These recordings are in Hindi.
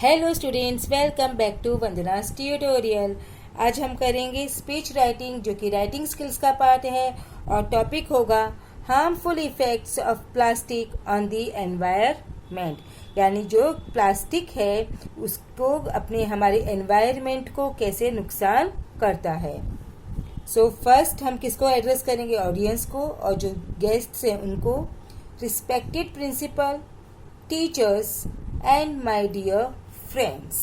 Hello students, welcome back to Vandana's tutorial. आज हम करेंगे स्पीच राइटिंग, जो कि राइटिंग स्किल्स का पार्ट है और टॉपिक होगा harmful effects of plastic on the environment. यानी जो प्लास्टिक है उसको हमारे एनवायरनमेंट को कैसे नुकसान करता है। सो फर्स्ट हम किसको एड्रेस करेंगे? ऑडियंस को, और जो गेस्ट्स हैं उनको। Respected principal, teachers and my dear friends.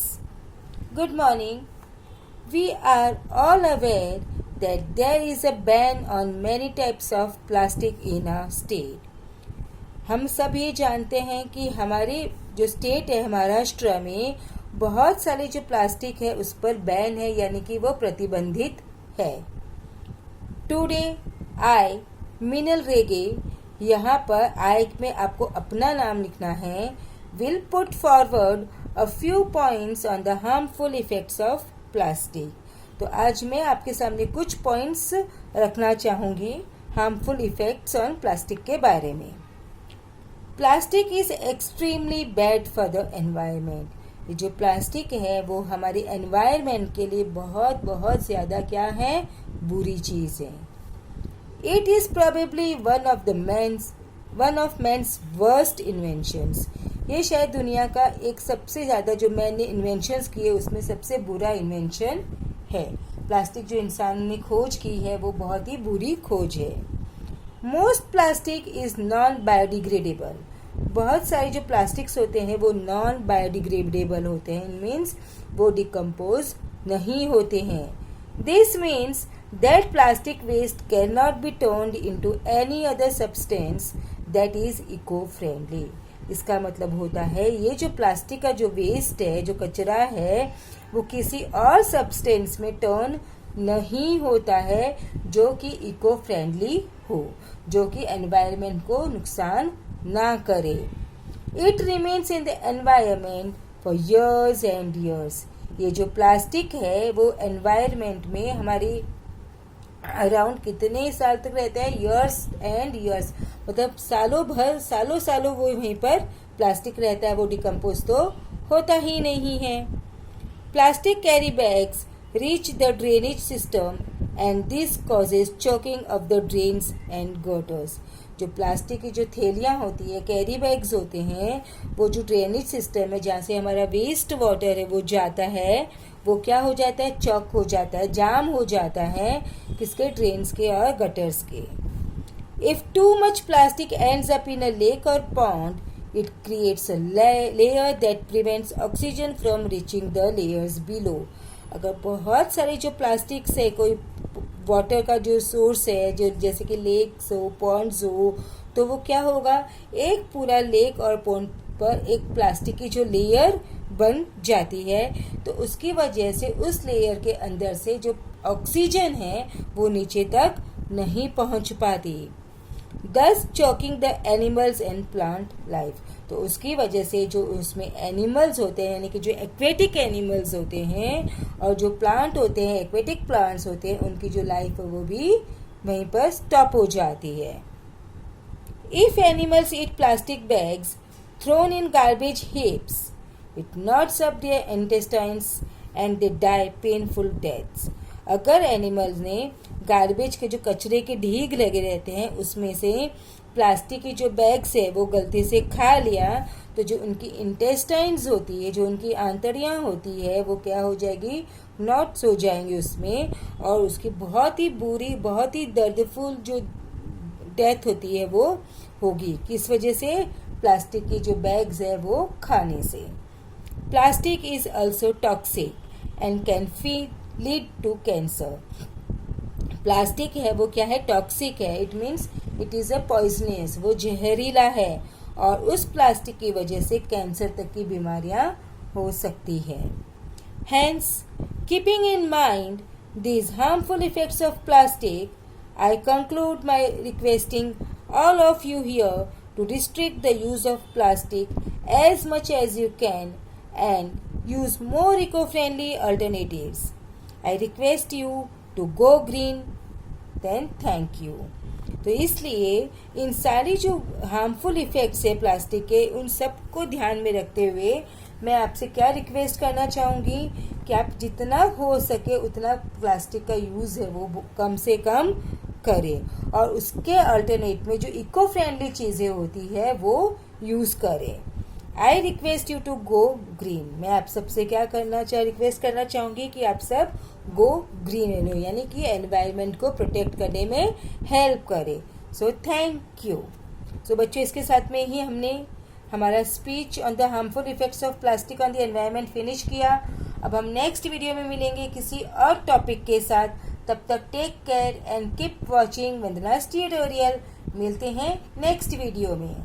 Good morning. We are all aware that there is a ban on many types of plastic in our state. हम सब ये जानते हैं कि हमारे जो स्टेट है महाराष्ट्र में बहुत सारे जो प्लास्टिक है उस पर बैन है, यानी कि वो प्रतिबंधित है। टुडे आई मिनल रेगे, यहाँ पर आई में आपको अपना नाम लिखना है, will put forward a few points on the harmful effects of plastic. तो आज मैं आपके सामने कुछ पॉइंट्स रखना चाहूँगी हार्मफुल इफेक्ट्स ऑन प्लास्टिक के बारे में। Plastic is extremely bad for the environment. ये जो प्लास्टिक है वो हमारे एनवायरनमेंट के लिए बहुत बहुत ज़्यादा क्या है, बुरी चीज़ है। It is probably one of man's worst inventions. ये शायद दुनिया का एक सबसे ज़्यादा जो मैन ने इन्वेंशंस किए उसमें सबसे बुरा इन्वेंशन है। प्लास्टिक जो इंसान ने खोज की है वो बहुत ही बुरी खोज है। Most plastic is non biodegradable. बहुत सारे जो प्लास्टिक्स होते हैं वो नॉन बायोडिग्रेडेबल होते हैं, मीन्स वो डिकम्पोज नहीं होते हैं। This means that plastic waste can not be turned into any other substance that is eco friendly. इसका मतलब होता है ये जो प्लास्टिक का जो वेस्ट है, जो कचरा है, वो किसी और सब्सटेंस में टर्न नहीं होता है जो कि इको फ्रेंडली हो, जो कि एनवायरनमेंट को नुकसान ना करे। It remains in the environment for years and years. ये जो प्लास्टिक है वो एनवायरनमेंट में हमारी अराउंड कितने साल तक रहता है? ईयर्स एंड ईयर्स, मतलब सालों सालों वो वहीं पर प्लास्टिक रहता है, वो डिकम्पोज तो होता ही नहीं है। Plastic carry bags reach the drainage system and this causes choking of the drains and gutters. जो प्लास्टिक की जो थैलियाँ होती है, कैरी बैग्स होते हैं, वो जो ड्रेनेज सिस्टम है जहाँ से हमारा वेस्ट वाटर है वो जाता है, वो क्या हो जाता है? चौक हो जाता है, जाम हो जाता है, किसके? ड्रेन्स के और गटर्स के। If too much plastic ends up in a lake or pond, it creates a layer that prevents oxygen from reaching the layers below. अगर बहुत सारे जो प्लास्टिक से कोई वाटर का जो सोर्स है, जो जैसे कि लेक्स हो, पॉन्ड्स हो, तो वो क्या होगा? एक पूरा लेक और पॉन्ड पर एक प्लास्टिक की जो लेयर बन जाती है, तो उसकी वजह से उस लेयर के अंदर से जो ऑक्सीजन है वो नीचे तक नहीं पहुंच पाती, दस choking the animals and plant life. तो उसकी वजह से जो उसमें एनिमल्स होते हैं, यानी कि जो एक्वेटिक एनिमल्स होते हैं, और जो प्लांट होते हैं, एक्वेटिक प्लांट्स होते हैं, उनकी जो लाइफ है वो भी वहीं पर स्टॉप हो जाती है। If animals eat plastic bags thrown in garbage heaps, it knots up their intestines and they die painful deaths. अगर एनिमल्स ने गार्बेज के जो कचरे के ढीग लगे रहते हैं उसमें से प्लास्टिक की जो बैग्स है वो गलती से खा लिया, तो जो उनकी इंटेस्टाइन्स होती है, जो उनकी आंतड़ियाँ होती है, वो क्या हो जाएगी? नॉट्स हो जाएंगे उसमें, और उसकी बहुत ही बुरी, बहुत ही दर्दफुल जो डेथ होती है वो होगी। किस वजह से? प्लास्टिक की जो बैग्स है वो खाने से। Plastic is also toxic and can lead to cancer. Plastic है वो क्या है? टॉक्सिक है। It means it is a poisonous, वो जहरीला है, और उस प्लास्टिक की वजह से कैंसर तक की बीमारियां हो सकती है। Hence, keeping in mind these harmful effects of plastic, I conclude my requesting all of you here to restrict the use of plastic as much as you can and use more eco-friendly alternatives. I request you to go green, then thank you. तो इसलिए इन सारी जो हार्मफुल इफ़ेक्ट्स है प्लास्टिक के, उन सबको ध्यान में रखते हुए मैं आपसे क्या रिक्वेस्ट करना चाहूँगी कि आप जितना हो सके उतना प्लास्टिक का यूज़ है वो कम से कम करें और उसके अल्टरनेट में जो इको फ्रेंडली चीज़ें होती है वो यूज़ करें। I request you to go green. मैं आप सबसे क्या रिक्वेस्ट करना चाहूँगी कि आप सब गो ग्रीन यानी कि एनवायरनमेंट को प्रोटेक्ट करने में हेल्प करें। So thank you. सो बच्चों, इसके साथ में ही हमने हमारा speech on the harmful effects of plastic on the environment finish किया। अब हम नेक्स्ट वीडियो में मिलेंगे किसी और टॉपिक के साथ। तब तक take care and keep watching Vandana's tutorial. मिलते हैं नेक्स्ट वीडियो में।